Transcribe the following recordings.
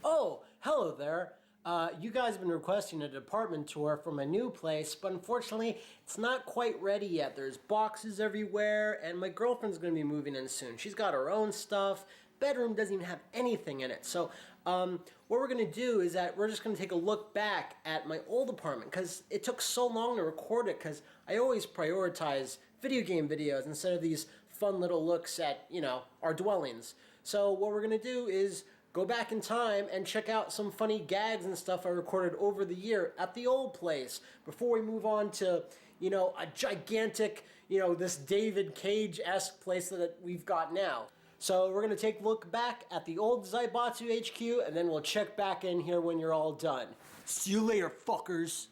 Oh, hello there. You guys have been requesting a department tour for my new place, but unfortunately, it's not quite ready yet. There's boxes everywhere, and my girlfriend's going to be moving in soon. She's got her own stuff. Bedroom doesn't even have anything in it. So, what we're going to do is that we're just going to take a look back at my old apartment because it took so long to record it because I always prioritize video game videos instead of these fun little looks at, our dwellings. So, what we're going to do is go back in time and check out some funny gags and stuff I recorded over the year at the old place before we move on to, a gigantic, this David Cage-esque place that we've got now. So we're going to take a look back at the old Zaibatsu HQ, and then we'll check back in here when you're all done. See you later, fuckers.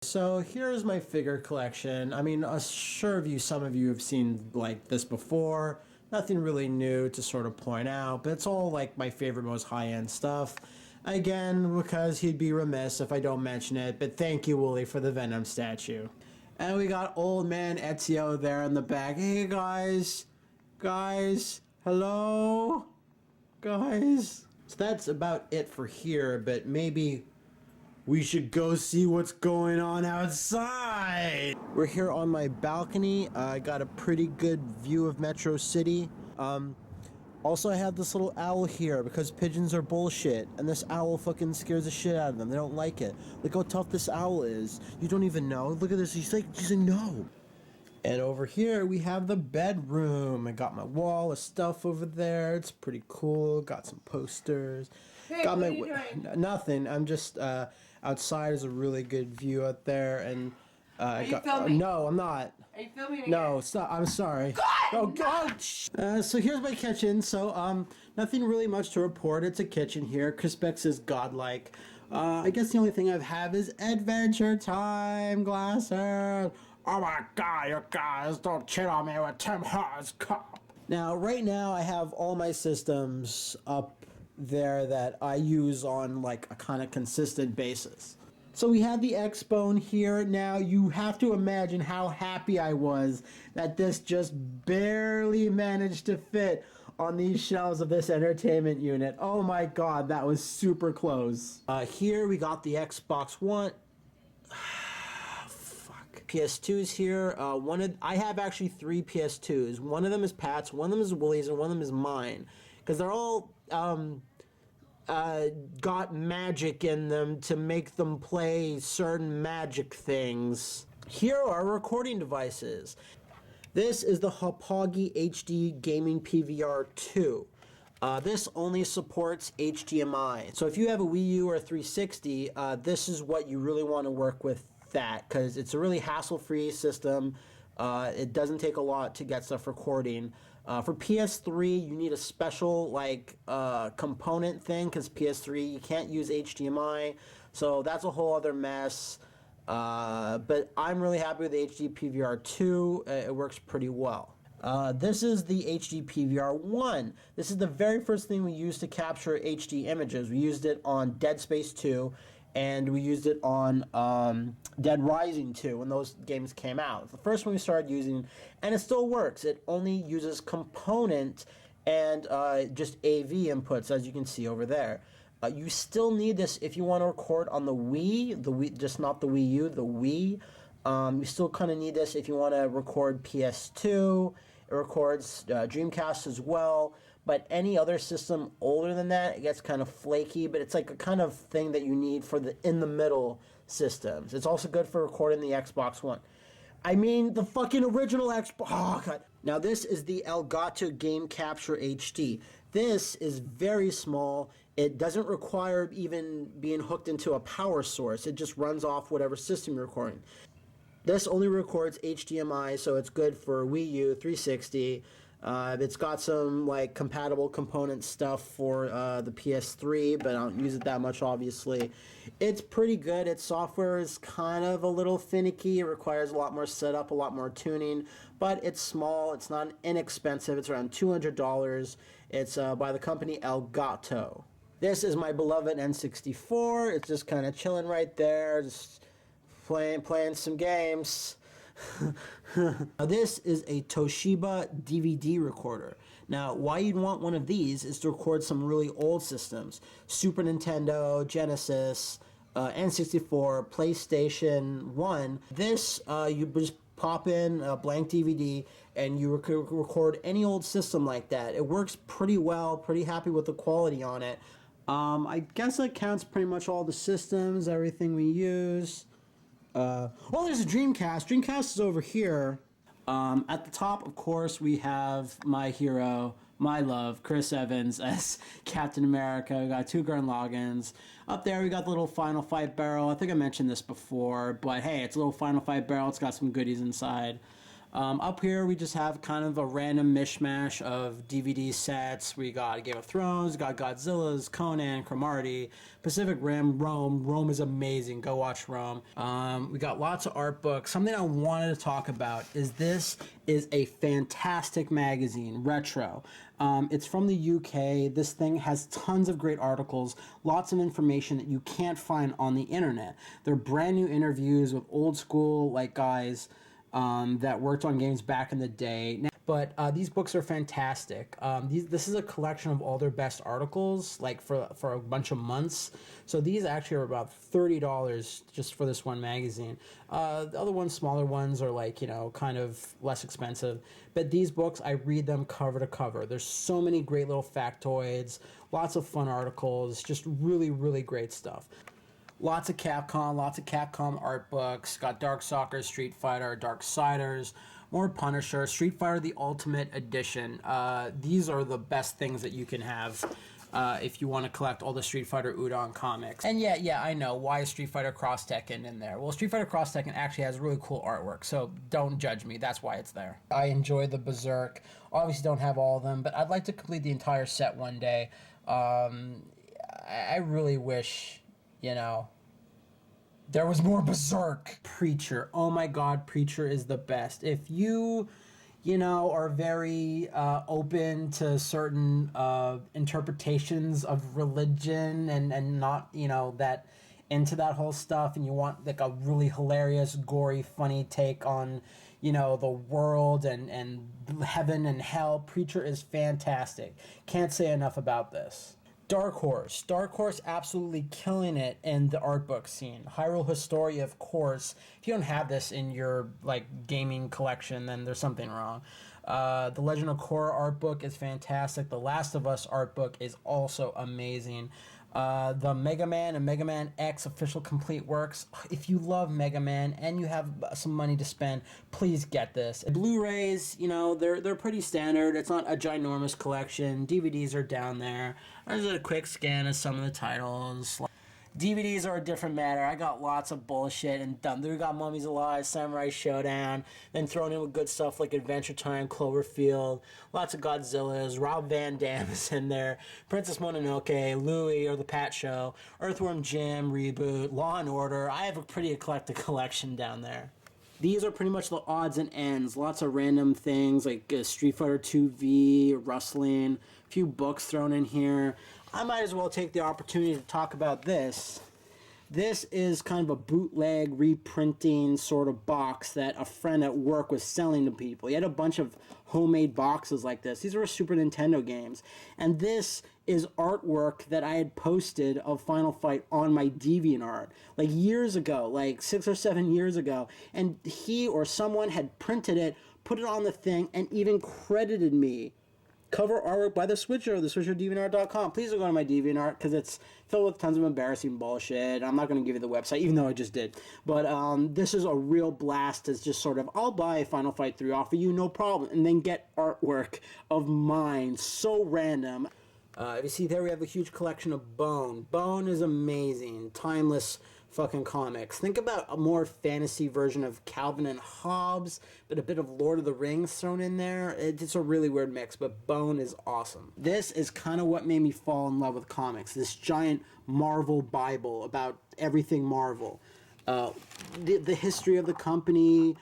So here's my figure collection. I mean, some of you have seen like this before. Nothing really new to sort of point out, but it's all like my favorite, most high-end stuff. Again, because he'd be remiss if I don't mention it, but thank you, Wooly, for the Venom statue. And we got old man Ezio there in the back. Hey guys, hello, guys. So that's about it for here, but maybe we should go see what's going on outside. We're here on my balcony. I got a pretty good view of Metro City. Also, I have this little owl here because pigeons are bullshit, and this owl fucking scares the shit out of them. They don't like it. Look how tough this owl is. You don't even know. Look at this. She's like, no. And over here we have the bedroom. I got my wall of stuff over there. It's pretty cool. Got some posters. Hey, got what are you doing? Nothing. I'm just outside is a really good view out there, and are you filming? No, I'm not. Are you filming again? No, stop. I'm sorry. God! Oh God! So here's my kitchen. So nothing really much to report. It's a kitchen here. Crispex is godlike. I guess the only thing I have is Adventure Time glasses. Oh my God, you guys don't cheat on me with Tim Hortons cup. Now, right now, I have all my systems up there that I use on like a kind of consistent basis. So we have the X-Bone here. Now, you have to imagine how happy I was that this just barely managed to fit on these shelves of this entertainment unit. Oh my God, that was super close. Here we got the Xbox One. PS2s here. I have actually 3 PS2s. One of them is Pat's, one of them is Wooly's, and one of them is mine. Because they're all got magic in them to make them play certain magic things. Here are recording devices. This is the Hauppauge HD Gaming PVR 2. This only supports HDMI. So if you have a Wii U or a 360, this is what you really want to work with that, because it's a really hassle-free system. It doesn't take a lot to get stuff recording. For PS3, you need a special component thing, because PS3 you can't use HDMI, so that's a whole other mess. But I'm really happy with the HD PVR 2. It works pretty well. This is the HD PVR 1. This is the very first thing we used to capture HD images. We used it on Dead Space 2, and we used it on Dead Rising 2 when those games came out. The first one we started using, and it still works. It only uses component and just AV inputs, as you can see over there. You still need this if you want to record on the Wii, just not the Wii U, the Wii. You still kind of need this if you want to record PS2. It records Dreamcast as well. But any other system older than that, it gets kind of flaky. But it's like a kind of thing that you need for the in-the-middle systems. It's also good for recording the Xbox One. I mean, the fucking original Xbox. Oh, God. Now, this is the Elgato Game Capture HD. This is very small. It doesn't require even being hooked into a power source. It just runs off whatever system you're recording. This only records HDMI, so it's good for Wii U, 360. It's got some like compatible component stuff for the PS3, but I don't use it that much, obviously. It's pretty good. Its software is kind of a little finicky. It requires a lot more setup, a lot more tuning, but it's small. It's not inexpensive. It's around $200. It's by the company Elgato. This is my beloved N64. It's just kind of chilling right there, just playing some games. Now, this is a Toshiba DVD recorder. Now, why you'd want one of these is to record some really old systems. Super Nintendo, Genesis, N64, PlayStation 1. This, you just pop in a blank DVD and you record any old system like that. It works pretty well, pretty happy with the quality on it. I guess that counts pretty much all the systems, everything we use. Well, there's a Dreamcast. Dreamcast is over here. At the top, of course, we have my hero, my love, Chris Evans as Captain America. We got two Gurren Lagans. Up there, we got the little Final Fight barrel. I think I mentioned this before, but hey, it's a little Final Fight barrel. It's got some goodies inside. Up here, we just have kind of a random mishmash of DVD sets. We got Game of Thrones, got Godzilla's, Conan, Cromartie, Pacific Rim, Rome. Rome is amazing. Go watch Rome. We got lots of art books. Something I wanted to talk about is this is a fantastic magazine, Retro. It's from the UK. This thing has tons of great articles, lots of information that you can't find on the internet. They're brand new interviews with old school like guys that worked on games back in the day. But these books are fantastic. This is a collection of all their best articles, like for a bunch of months. So these actually are about $30 just for this one magazine. The other ones, smaller ones, are like, kind of less expensive. But these books, I read them cover to cover. There's so many great little factoids, lots of fun articles, just really, really great stuff. Lots of Capcom art books. Got Darkstalkers, Street Fighter, Darksiders, more Punisher, Street Fighter the Ultimate Edition. These are the best things that you can have if you want to collect all the Street Fighter Udon comics. And yeah, I know. Why is Street Fighter Cross Tekken in there? Well, Street Fighter Cross Tekken actually has really cool artwork, so don't judge me. That's why it's there. I enjoy the Berserk. Obviously don't have all of them, but I'd like to complete the entire set one day. I really wish, there was more Berserk. Preacher. Oh my God, Preacher is the best. If you, are very open to certain interpretations of religion and not, that into that whole stuff, and you want like a really hilarious, gory, funny take on, the world and heaven and hell, Preacher is fantastic. Can't say enough about this. Dark Horse absolutely killing it in the art book scene. Hyrule Historia, of course. If you don't have this in your gaming collection, then there's something wrong. The Legend of Korra art book is fantastic. The Last of Us art book is also amazing. The Mega Man and Mega Man X official complete works. If you love Mega Man and you have some money to spend, please get this. Blu-rays, they're pretty standard. It's not a ginormous collection. DVDs are down there. There's a quick scan of some of the titles. DVDs are a different matter. I got lots of bullshit and dumb. We got Mummies Alive, Samurai Showdown, then thrown in with good stuff like Adventure Time, Cloverfield, lots of Godzillas, Rob Van Dam is in there, Princess Mononoke, Louie or The Pat Show, Earthworm Jim, Reboot, Law and Order. I have a pretty eclectic collection down there. These are pretty much the odds and ends. Lots of random things like Street Fighter 2V, wrestling, a few books thrown in here. I might as well take the opportunity to talk about this. This is kind of a bootleg reprinting sort of box that a friend at work was selling to people. He had a bunch of homemade boxes like this. These were Super Nintendo games. And this is artwork that I had posted of Final Fight on my DeviantArt like years ago, like 6 or 7 years ago. And he or someone had printed it, put it on the thing, and even credited me. Cover artwork by The Switcher, theswitcherdeviantart.com. Please don't go to my DeviantArt because it's filled with tons of embarrassing bullshit. I'm not going to give you the website, even though I just did. But this is a real blast. It's just sort of, I'll buy Final Fight 3 off of you, no problem, and then get artwork of mine. So random. You see there we have a huge collection of Bone. Bone is amazing. Timeless fucking comics. Think about a more fantasy version of Calvin and Hobbes, but a bit of Lord of the Rings thrown in there. It's a really weird mix, but Bone is awesome. This is kind of what made me fall in love with comics. This giant Marvel Bible about everything Marvel. The history of the company,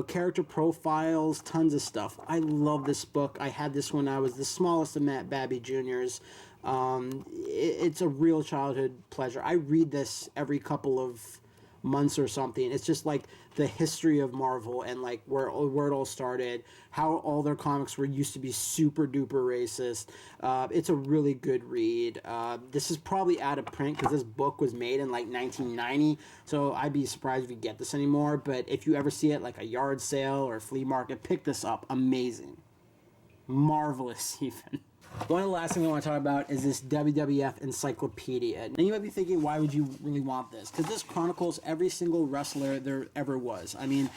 character profiles, tons of stuff. I love this book. I had this when I was the smallest of Matt Babby Jr.'s. It's a real childhood pleasure. I read this every couple of months or something. It's just like the history of Marvel and like where it all started, how all their comics were used to be super duper racist. It's a really good read. This is probably out of print because this book was made in like 1990, so I'd be surprised if you get this anymore. But if you ever see it like a yard sale or flea market, pick this up. Amazing. Marvelous even. One of the last things I want to talk about is this WWF encyclopedia. Now you might be thinking, why would you really want this? Because this chronicles every single wrestler there ever was. I mean,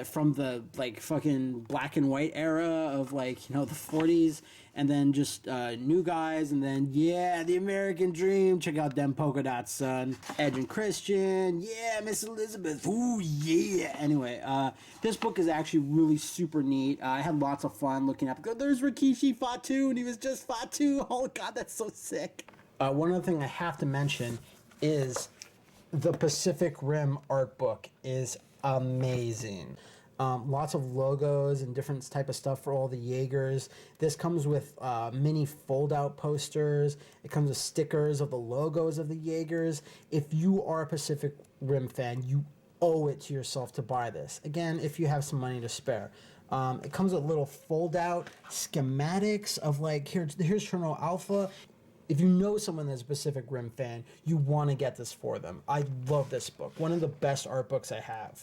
from the like fucking black and white era of like, the 40s, and then just new guys, and then the American Dream. Check out them polka dots, son. Edge and Christian, Miss Elizabeth, ooh yeah. Anyway, this book is actually really super neat. I had lots of fun looking up. There's Rikishi Fatu, and he was just Fatu. Oh god, that's so sick. One other thing I have to mention is the Pacific Rim art book is amazing. Lots of logos and different type of stuff for all the Jaegers. This comes with mini fold-out posters. It comes with stickers of the logos of the Jaegers. If you are a Pacific Rim fan, you owe it to yourself to buy this. Again, if you have some money to spare. It comes with little fold-out schematics of like, here's Cherno Alpha. If you know someone that's a Pacific Rim fan, you want to get this for them. I love this book. One of the best art books I have.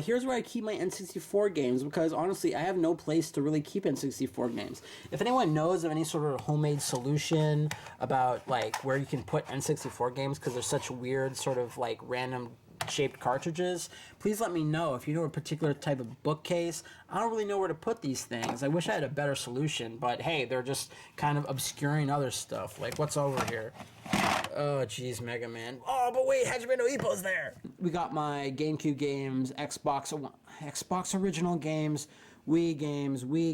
Here's where I keep my N64 games, because honestly, I have no place to really keep N64 games. If anyone knows of any sort of homemade solution about like where you can put N64 games, because they're such weird sort of like random shaped cartridges, please let me know. If you know a particular type of bookcase, I don't really know where to put these things. I wish I had a better solution, but hey, they're just kind of obscuring other stuff. Like, what's over here? Oh, jeez, Mega Man. Oh, but wait, Hajime no Ippo's there. We got my GameCube games, Xbox original games, Wii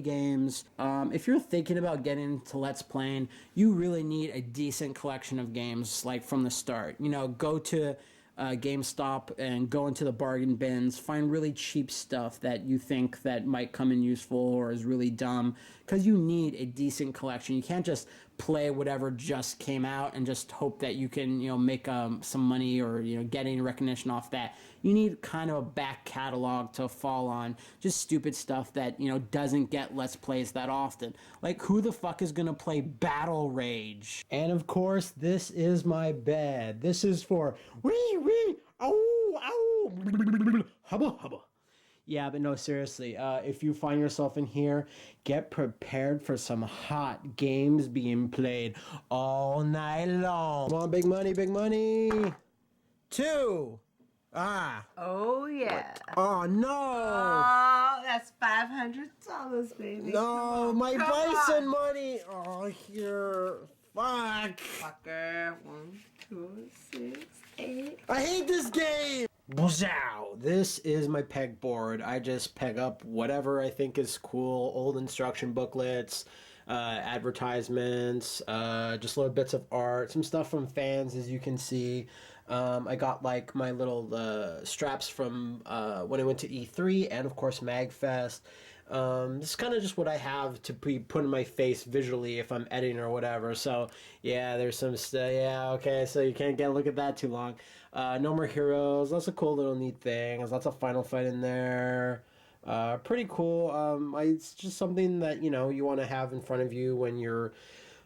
games. If you're thinking about getting into Let's Playing, you really need a decent collection of games, like from the start. Go to GameStop and go into the bargain bins, find really cheap stuff that you think that might come in useful or is really dumb, because you need a decent collection. You can't just play whatever just came out and just hope that you can make some money or get any recognition off that. You need kind of a back catalog to fall on, just stupid stuff that doesn't get Let's Plays that often. Like, who the fuck is gonna play Battle Rage? And of course, this is my bed. This is for wee ow hubba hubba. Yeah, but no, seriously, if you find yourself in here, get prepared for some hot games being played all night long. Come on, big money, big money. 2. Oh, yeah. Oh, no. Oh, that's $500, baby. No, my bison money. Oh, here. Fuck. Fucker. 1, 2, 6, 8. I hate this game. This is my pegboard. I just peg up whatever I think is cool, old instruction booklets, advertisements, just little bits of art, some stuff from fans, as you can see. I got like my little straps from when I went to E3 and of course MagFest. It's kind of just what I have to be put in my face visually if I'm editing or whatever. So yeah, there's some stuff. Yeah, okay, so you can't get a look at that too long. No More Heroes. Lots of cool little neat things. Lots of Final Fight in there. Pretty cool. It's just something that you want to have in front of you when you're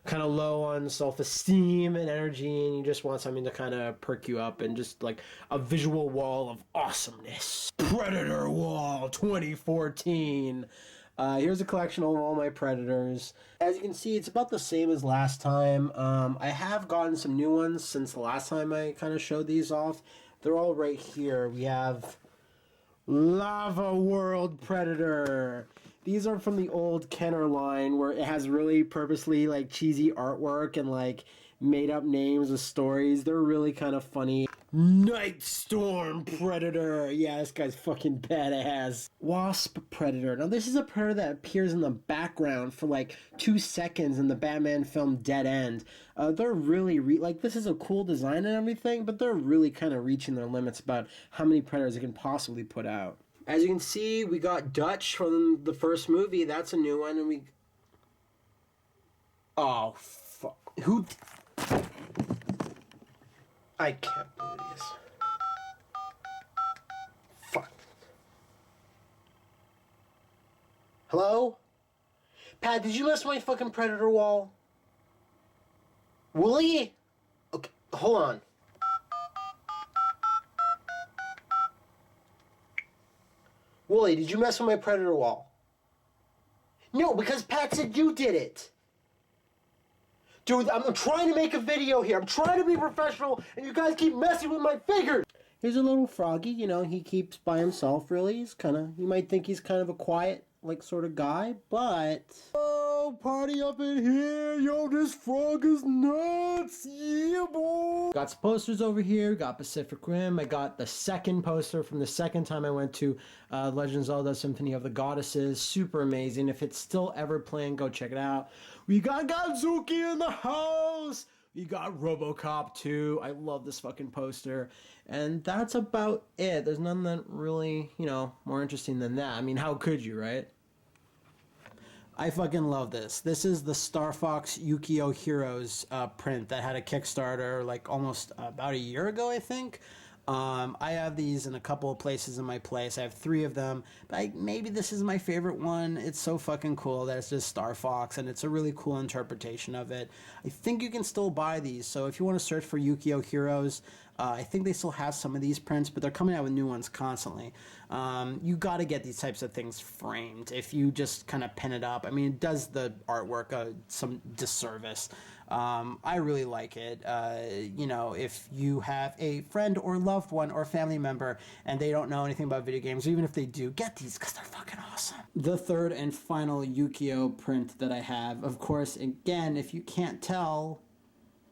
kind of low on self-esteem and energy, and you just want something to kind of perk you up, and just like a visual wall of awesomeness. Predator Wall 2014. Here's a collection of all my Predators. As you can see, it's about the same as last time. I have gotten some new ones since the last time I kind of showed these off. They're all right here. We have Lava World Predator. These are from the old Kenner line, where it has really purposely like cheesy artwork and like made up names with stories. They're really kind of funny. Night Storm Predator. Yeah, this guy's fucking badass. Wasp Predator. Now this is a predator that appears in the background for like 2 seconds in the Batman film Dead End. They're really like, this is a cool design and everything, but they're really kind of reaching their limits about how many predators they can possibly put out. As you can see, we got Dutch from the first movie. That's a new one, and we... Oh, fuck. Who... I can't believe this. Fuck. Hello? Pat, did you mess with my fucking Predator wall? Wooly? Okay, hold on. Wooly, did you mess with my Predator wall? No, because Pat said you did it. Dude, I'm trying to make a video here. I'm trying to be professional, and you guys keep messing with my fingers. Here's a little froggy, he keeps by himself, really. You might think he's kind of a quiet, like, sort of guy, but... Oh, party up in here. Yo, this frog is nuts. Yeah, boy. Got some posters over here. Got Pacific Rim. I got the second poster from the second time I went to Legend of Zelda Symphony of the Goddesses. Super amazing. If it's still ever playing, go check it out. We got Godzuki in the house. We got RoboCop 2. I love this fucking poster. And that's about it. There's none that really, more interesting than that. I mean, how could you, right? I fucking love this. This is the Star Fox Yu-Gi-Oh! Heroes print that had a Kickstarter like almost about a year ago, I think. I have these in a couple of places in my place. I have 3 of them. But maybe this is my favorite one. It's so fucking cool that it's just Star Fox, and it's a really cool interpretation of it. I think you can still buy these. So if you want to search for Yu-Gi-Oh! Heroes, I think they still have some of these prints, but they're coming out with new ones constantly. You got to get these types of things framed. If you just kind of pin it up, I mean, it does the artwork some disservice. I really like it. If you have a friend or loved one or family member and they don't know anything about video games, or even if they do, get these because they're fucking awesome. The third and final Yu-Gi-Oh! Print that I have, of course, again, if you can't tell,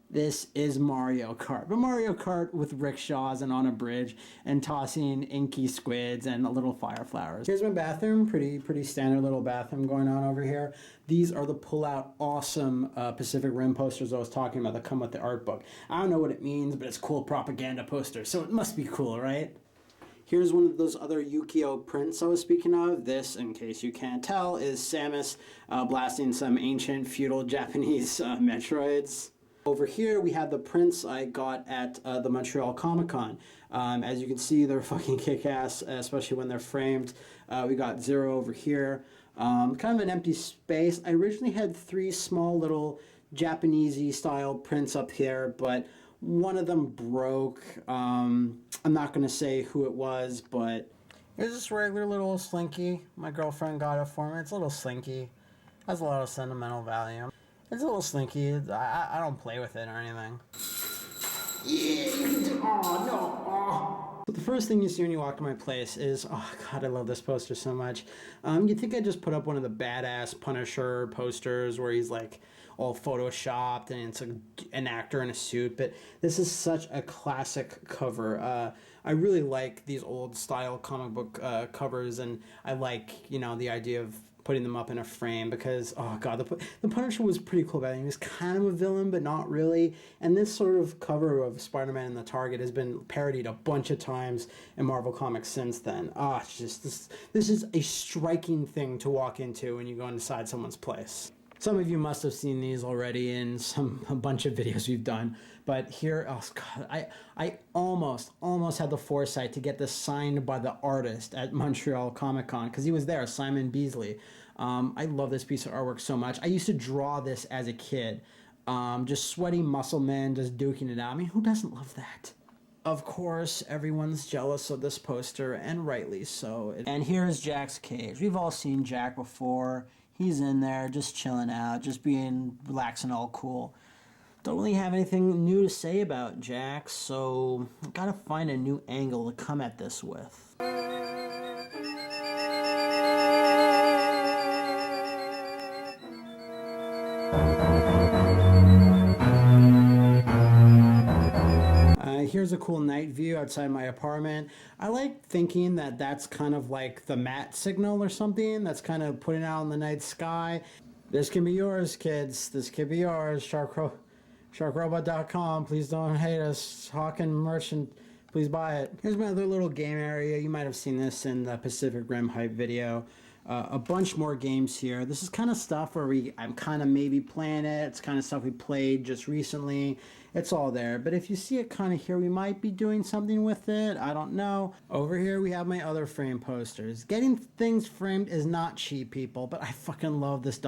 this is Mario Kart. But Mario Kart with rickshaws and on a bridge and tossing inky squids and little fire flowers. Here's my bathroom. Pretty standard little bathroom going on over here. These are the pull-out awesome Pacific Rim posters I was talking about that come with the art book. I don't know what it means, but it's cool propaganda posters, so it must be cool, right? Here's one of those other Yu-Gi-Oh! Prints I was speaking of. This, in case you can't tell, is Samus blasting some ancient feudal Japanese Metroids. Over here, we have the prints I got at the Montreal Comic Con. As you can see, they're fucking kick-ass, especially when they're framed. We got Zero over here. Kind of an empty space. I originally had 3 small little Japanese-y style prints up here, but one of them broke. I'm not going to say who it was, but here's this regular little Slinky. My girlfriend got it for me. It's a little Slinky. Has a lot of sentimental value. It's a little slinky. I don't play with it or anything. Yeah, oh no. Oh. So the first thing you see when you walk to my place is, oh god, I love this poster so much. You'd think I just put up one of the badass Punisher posters where he's like all photoshopped and it's an actor in a suit, but this is such a classic cover. I really like these old style comic book covers, and I like, the idea of putting them up in a frame because, oh god, the Punisher was pretty cool back then. He was kind of a villain, but not really. And this sort of cover of Spider-Man and the Target has been parodied a bunch of times in Marvel Comics since then. It's just, this is a striking thing to walk into when you go inside someone's place. Some of you must have seen these already in a bunch of videos we've done, but here, oh god, I almost had the foresight to get this signed by the artist at Montreal Comic Con, because he was there, Simon Beasley. I love this piece of artwork so much. I used to draw this as a kid, just sweaty muscle men just duking it out. I mean, who doesn't love that? Of course, everyone's jealous of this poster, and rightly so. And here's Jack's cage. We've all seen Jack before. He's in there, just chilling out, just being relaxed and all cool. Don't really have anything new to say about Jack, so I gotta find a new angle to come at this with. Here's a cool night view outside my apartment. I like thinking that that's kind of like the mat signal or something that's kind of putting out in the night sky. This can be yours, kids. This can be yours. Sharkrobot.com. Please don't hate us. Hawken merchant. Please buy it. Here's my other little game area. You might have seen this in the Pacific Rim hype video. A bunch more games here. This is kind of stuff where I'm kind of maybe playing it. It's kind of stuff we played just recently. It's all there. But if you see it kind of here, we might be doing something with it. I don't know. Over here, we have my other frame posters. Getting things framed is not cheap, people, but I fucking love this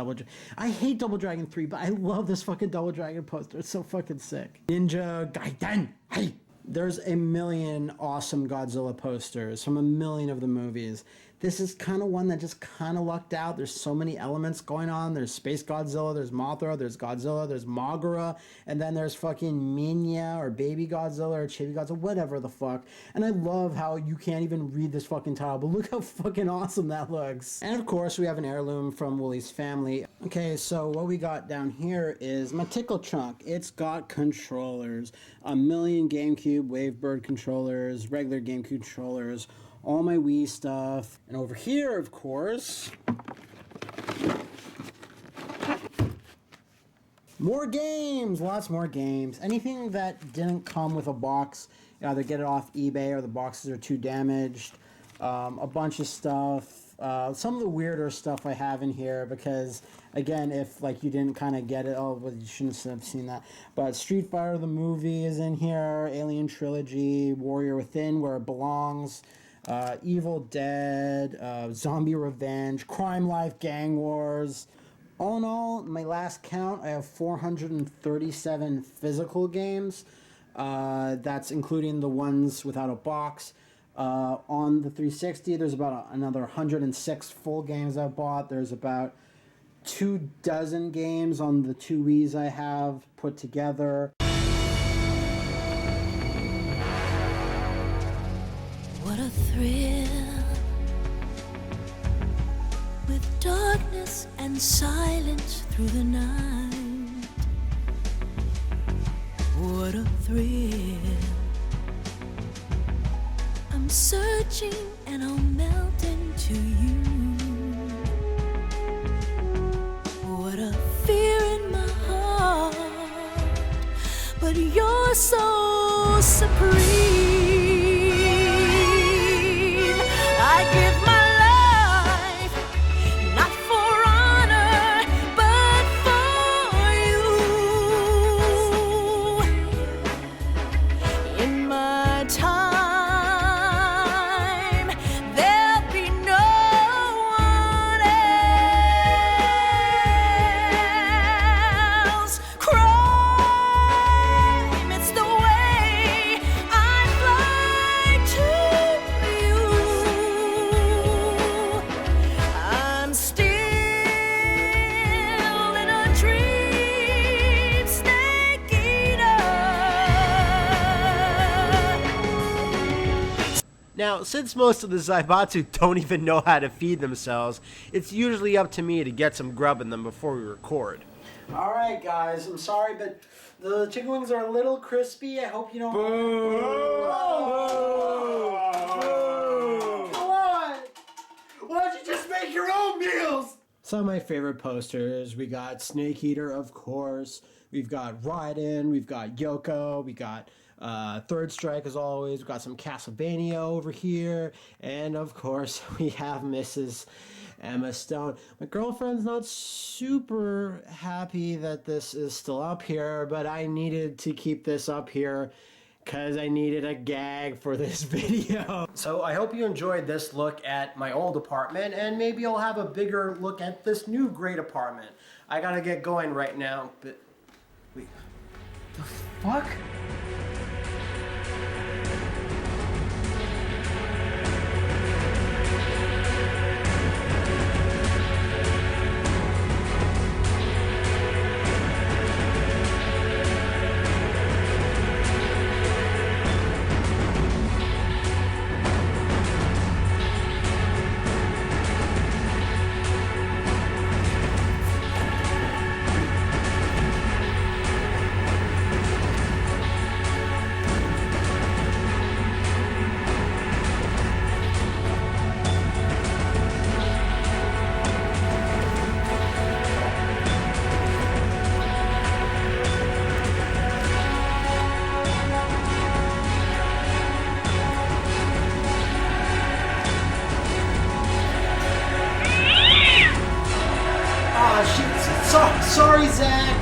I hate Double Dragon 3, but I love this fucking Double Dragon poster. It's so fucking sick. Ninja Gaiden. Hey! There's a million awesome Godzilla posters from a million of the movies. This is kind of one that just kind of lucked out. There's so many elements going on. There's Space Godzilla, there's Mothra, there's Godzilla, there's Moguera, and then there's fucking Minya or Baby Godzilla or Chibi Godzilla, whatever the fuck. And I love how you can't even read this fucking title, but look how fucking awesome that looks. And of course, we have an heirloom from Woolie's family. Okay, so what we got down here is my tickle trunk. It's got controllers, a million GameCube Wavebird controllers, regular GameCube controllers, all my Wii stuff. And over here, of course, more games, lots more games. Anything that didn't come with a box, you either get it off eBay or the boxes are too damaged. A bunch of stuff. Some of the weirder stuff I have in here because, again, if like you didn't kind of get it, oh, well, you shouldn't have seen that. But Street Fighter the movie is in here, Alien Trilogy, Warrior Within, where it belongs. Evil Dead, Zombie Revenge, Crime Life, Gang Wars. All in all, my last count, I have 437 physical games. That's including the ones without a box. On the 360, there's about another 106 full games I bought. There's about 24 games on the 2 Wiis I have put together. What a thrill, with darkness and silence through the night. What a thrill, I'm searching and I'll melt into you. What a fear in my heart, but you're so supreme. I give my life, not for honor, but for you. In my time, there'll be no one else. Crime, it's the way I fly to you. I'm still in a dream, snake eater. Now, since most of the Zaibatsu don't even know how to feed themselves, it's usually up to me to get some grub in them before we record. Alright guys, I'm sorry, but the chicken wings are a little crispy. I hope you don't... Boo! Come on! Why don't you just make your own meals? Some of my favorite posters, we got Snake Eater, of course. We've got Raiden, we've got Yoko, we got Third Strike as always. We've got some Castlevania over here. And of course, we have Mrs. Emma Stone. My girlfriend's not super happy that this is still up here, but I needed to keep this up here because I needed a gag for this video. So I hope you enjoyed this look at my old apartment, and maybe I'll have a bigger look at this new great apartment. I gotta get going right now, but wait, the fuck? Sorry, Zach.